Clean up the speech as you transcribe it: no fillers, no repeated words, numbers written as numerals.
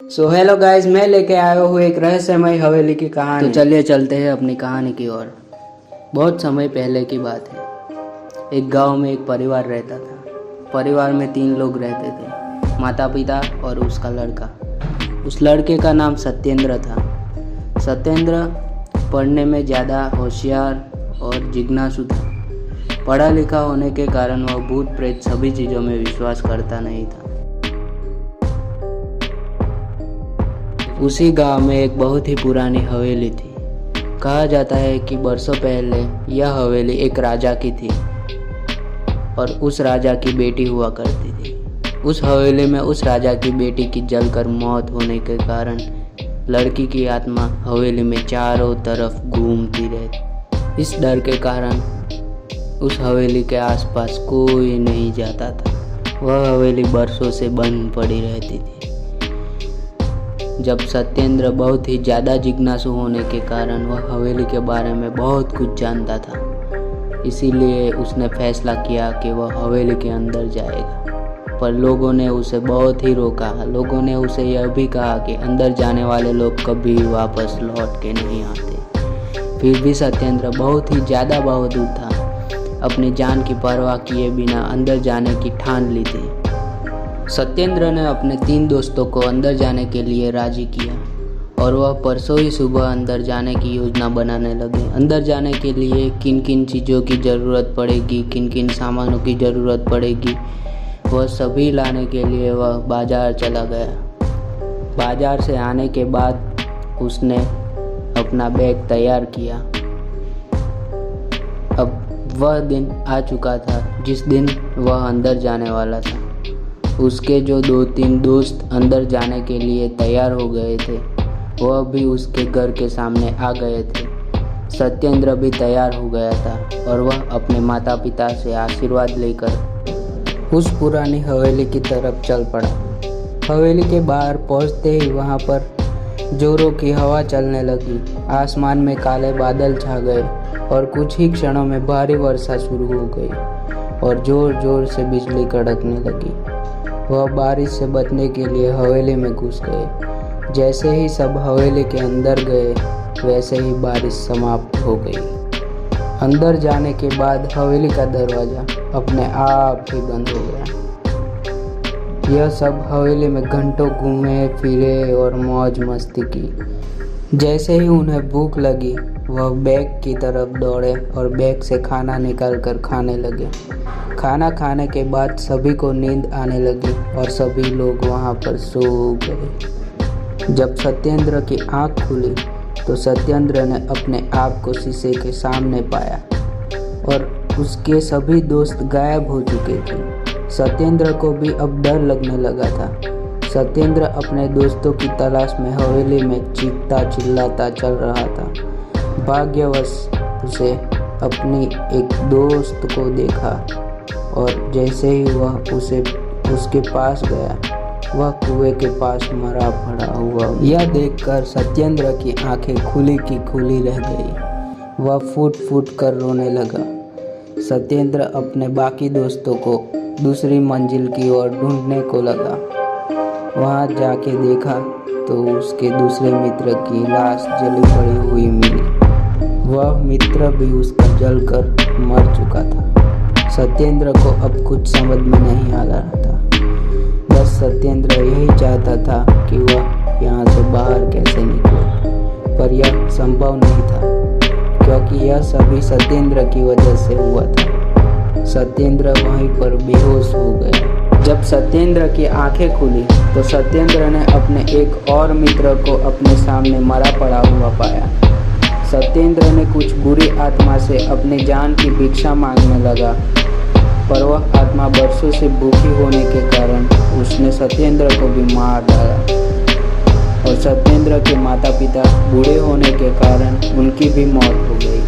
So hello guys, मैं लेके आया हूँ एक रहस्यमय हवेली की कहानी। तो चलिए चलते हैं अपनी कहानी की ओर। बहुत समय पहले की बात है। एक गांव में एक परिवार रहता था। परिवार में 3 लोग रहते थे, माता पिता और उसका लड़का। उस लड़के का नाम सत्येंद्र था। सत्येंद्र पढ़ने में ज़्यादा होशियार और जिज्ञासु था। पढ़ा लिखा होने के कारण वह भूत प्रेत सभी चीज़ों में विश्वास करता नहीं था। उसी गांव में एक बहुत ही पुरानी हवेली थी। कहा जाता है कि बरसों पहले यह हवेली एक राजा की थी और उस राजा की बेटी हुआ करती थी। उस हवेली में उस राजा की बेटी की जलकर मौत होने के कारण लड़की की आत्मा हवेली में चारों तरफ घूमती रहती। इस डर के कारण उस हवेली के आसपास कोई नहीं जाता था। वह हवेली बरसों से बंद पड़ी रहती थी। जब सत्येंद्र बहुत ही ज़्यादा जिज्ञासु होने के कारण वह हवेली के बारे में बहुत कुछ जानता था, इसीलिए उसने फैसला किया कि वह हवेली के अंदर जाएगा। पर लोगों ने उसे बहुत ही रोका। लोगों ने उसे यह भी कहा कि अंदर जाने वाले लोग कभी वापस लौट के नहीं आते। फिर भी सत्येंद्र बहुत ही ज़्यादा बहादुर था। अपनी जान की परवाह किए बिना अंदर जाने की ठान ली थी। सत्येंद्र ने अपने 3 दोस्तों को अंदर जाने के लिए राजी किया और वह परसों ही सुबह अंदर जाने की योजना बनाने लगे। अंदर जाने के लिए किन किन चीज़ों की ज़रूरत पड़ेगी, किन किन सामानों की ज़रूरत पड़ेगी, वह सभी लाने के लिए वह बाज़ार चला गया। बाज़ार से आने के बाद उसने अपना बैग तैयार किया। अब वह दिन आ चुका था जिस दिन वह अंदर जाने वाला था। उसके जो 2-3 दोस्त अंदर जाने के लिए तैयार हो गए थे, वह भी उसके घर के सामने आ गए थे। सत्येंद्र भी तैयार हो गया था और वह अपने माता पिता से आशीर्वाद लेकर उस पुरानी हवेली की तरफ चल पड़ा। हवेली के बाहर पहुंचते ही वहां पर जोरों की हवा चलने लगी। आसमान में काले बादल छा गए और कुछ ही क्षणों में भारी वर्षा शुरू हो गई और जोर जोर से बिजली कड़कने लगी। वह बारिश से बचने के लिए हवेली में घुस गए। जैसे ही सब हवेली के अंदर गए, वैसे ही बारिश समाप्त हो गई। अंदर जाने के बाद हवेली का दरवाज़ा अपने आप ही बंद हो गया। यह सब हवेली में घंटों घूमे फिरे और मौज मस्ती की। जैसे ही उन्हें भूख लगी, वह बैग की तरफ दौड़े और बैग से खाना निकाल कर खाने लगे। खाना खाने के बाद सभी को नींद आने लगी और सभी लोग वहां पर सो गए। जब सत्येंद्र की आंख खुली तो सत्येंद्र ने अपने आप को शीशे के सामने पाया और उसके सभी दोस्त गायब हो चुके थे। सत्येंद्र को भी अब डर लगने लगा था। सत्येंद्र अपने दोस्तों की तलाश में हवेली में चीखता चिल्लाता चल रहा था। भाग्यवश उसे अपनी एक दोस्त को देखा और जैसे ही वह उसके पास गया, वह कुएं के पास मरा पड़ा हुआ। यह देखकर सत्येंद्र की आंखें खुली की खुली रह गई। वह फूट फूट कर रोने लगा। सत्येंद्र अपने बाकी दोस्तों को दूसरी मंजिल की ओर ढूंढने को लगा। वहां जाके देखा तो उसके दूसरे मित्र की लाश जली पड़ी हुई मिली। वह मित्र भी उसका जलकर मर चुका था। सत्येंद्र को अब कुछ समझ में नहीं आ रहा था। बस सत्येंद्र यही चाहता था कि वह यहाँ से बाहर कैसे निकले, पर यह संभव नहीं था क्योंकि यह सभी सत्येंद्र की वजह से हुआ था। सत्येंद्र वहीं पर बेहोश हो गया। जब सत्येंद्र की आंखें खुली तो सत्येंद्र ने अपने एक और मित्र को अपने सामने मरा पड़ा हुआ पाया। सत्येंद्र ने कुछ बुरी आत्मा से अपनी जान की भिक्षा मांगने लगा, पर वह आत्मा बरसों से भूखी होने के कारण उसने सत्येंद्र को भी मार डाला और सत्येंद्र के माता पिता बूढ़े होने के कारण उनकी भी मौत हो गई।